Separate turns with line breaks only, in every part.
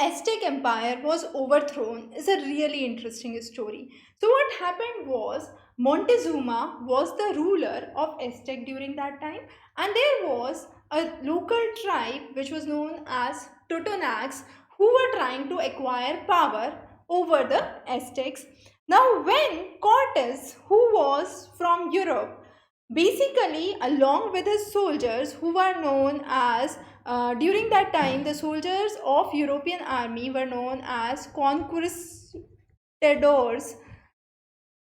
Aztec Empire was overthrown is a really interesting story. So what happened was Montezuma was the ruler of Aztec during that time, and there was a local tribe which was known as Totonacs who were trying to acquire power over the Aztecs. Now when Cortes, who was from Europe, basically along with his soldiers who were known as during that time the soldiers of European army were known as conquistadors,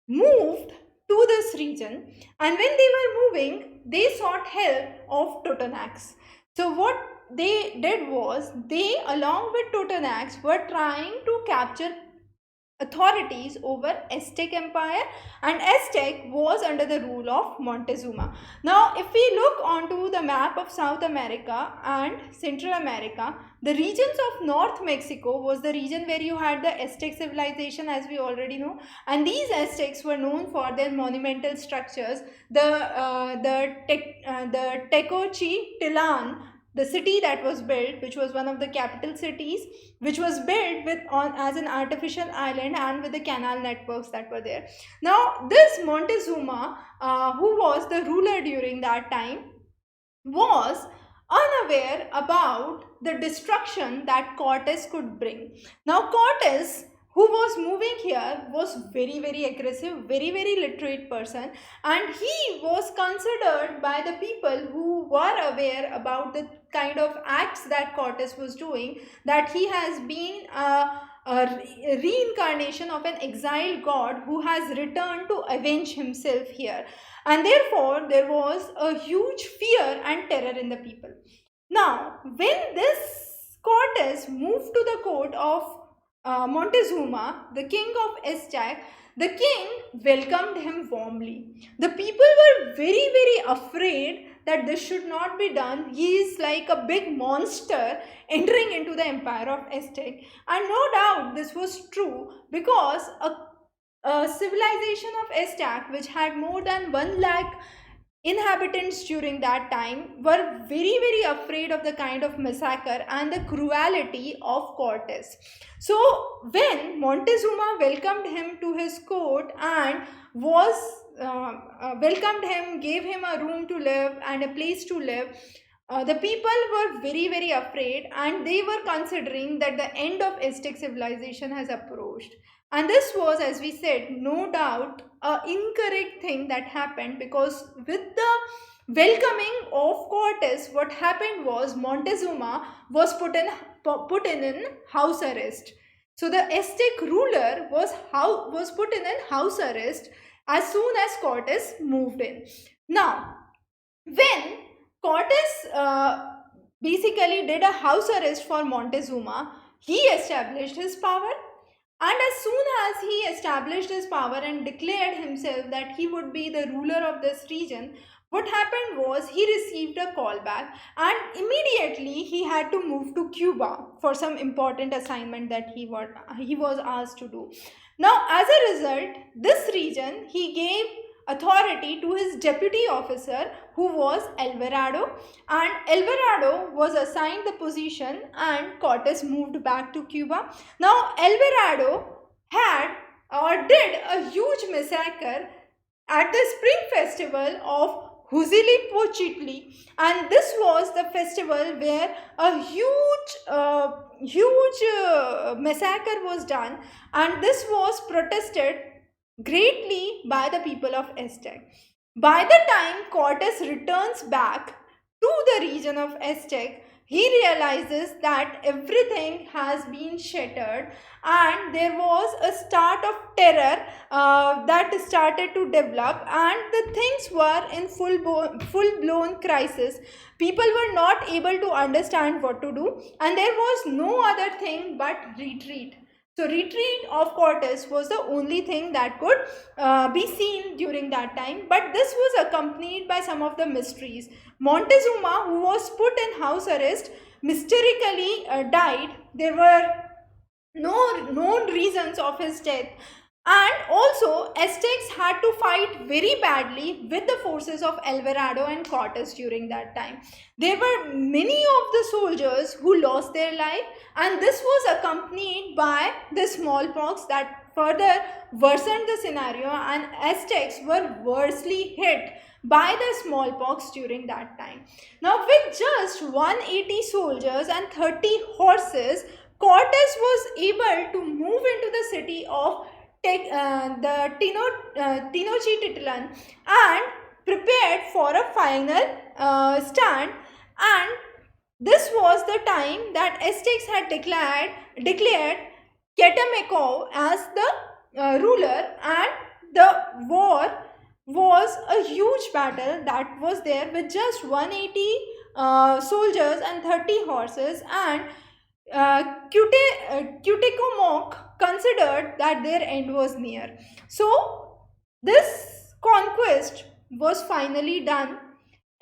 moved to this region, and when they were moving they sought help of Totonacs. So what they did was they along with Totonacs were trying to capture authorities over Aztec Empire, and Aztec was under the rule of Montezuma. Now if we look onto the map of South America and Central America, the regions of North Mexico was the region where you had the Aztec civilization, as we already know, and these Aztecs were known for their monumental structures. The Tenochtitlan, the city that was built, which was one of the capital cities, which was built with on as an artificial island and with the canal networks that were there. Now this Montezuma, who was the ruler during that time, was unaware about the destruction that Cortes could bring. Now Cortes, who was moving here, was very aggressive, very literate person, and he was considered by the people who were aware about the kind of acts that Cortes was doing, that he has been a reincarnation of an exiled god who has returned to avenge himself here, and therefore there was a huge fear and terror in the people. Now when this Cortes moved to the court of Montezuma, the king of Aztec, the king welcomed him warmly. The people were very afraid that this should not be done. He is like a big monster entering into the empire of Aztec. And no doubt this was true, because a civilization of Aztec which had more than 1 lakh inhabitants during that time were very afraid of the kind of massacre and the cruelty of Cortes. So when Montezuma welcomed him to his court and was welcomed him, gave him a room to live and a place to live, the people were very afraid, and they were considering that the end of Aztec civilization has approached. And this was, as we said, no doubt an incorrect thing that happened, because with the welcoming of Cortes, what happened was Montezuma was put in house arrest. So the Aztec ruler was put in house arrest as soon as Cortes moved in. Now, when Cortes basically did a house arrest for Montezuma, he established his power. And as soon as he established his power and declared himself that he would be the ruler of this region, what happened was he received a call back, and immediately he had to move to Cuba for some important assignment that he was asked to do. Now, as a result, this region he gave authority to his deputy officer, who was Alvarado, and Alvarado was assigned the position, and Cortes moved back to Cuba. Now Alvarado had or did a huge massacre at the spring festival of Huitzilopochtli, and this was the festival where a huge massacre was done, and this was protested greatly by the people of Aztec. By the time Cortes returns back to the region of Aztec, he realizes that everything has been shattered, and there was a start of terror that started to develop, and the things were in full-blown crisis. People were not able to understand what to do, and there was no other thing but retreat. So retreat of Cortes was the only thing that could be seen during that time, but this was accompanied by some of the mysteries. Montezuma, who was put in house arrest, mysteriously died. There were no known reasons of his death, And also, Aztecs had to fight very badly with the forces of Alvarado and Cortes during that time. There were many of the soldiers who lost their life, and this was accompanied by the smallpox that further worsened the scenario, and Aztecs were worsely hit by the smallpox during that time. Now, with just 180 soldiers and 30 horses, Cortes was able to move into the city of Tenochtitlan and prepared for a final stand. And this was the time that Aztecs had declared Cuatemoc as the ruler, and the war was a huge battle that was there with just 180 soldiers and 30 horses, and Cuatemoc considered that their end was near. So, this conquest was finally done.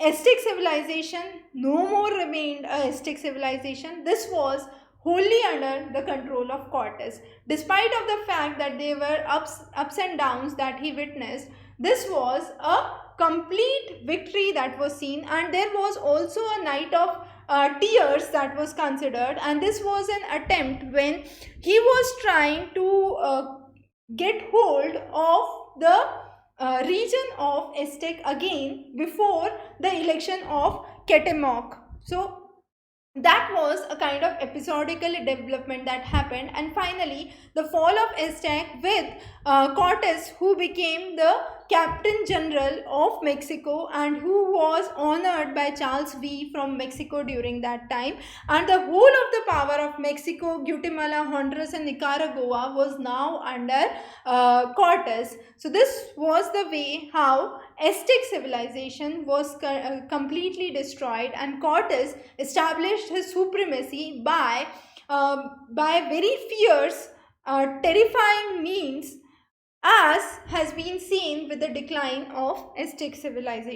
Aztec civilization no more remained a Aztec civilization. This was wholly under the control of Cortes. Despite of the fact that there were ups and downs that he witnessed, this was a complete victory that was seen, and there was also a night of tears that was considered, and this was an attempt when he was trying to get hold of the region of Aztec again before the election of Cuatemoc. So that was a kind of episodical development that happened, and finally the fall of Aztec with Cortes, who became the captain general of Mexico and who was honored by Charles V from Mexico during that time, and the whole of the power of Mexico, Guatemala, Honduras and Nicaragua was now under Cortes. So this was the way how Aztec civilization was completely destroyed, and Cortes established his supremacy by very fierce, terrifying means, as has been seen with the decline of Aztec civilization.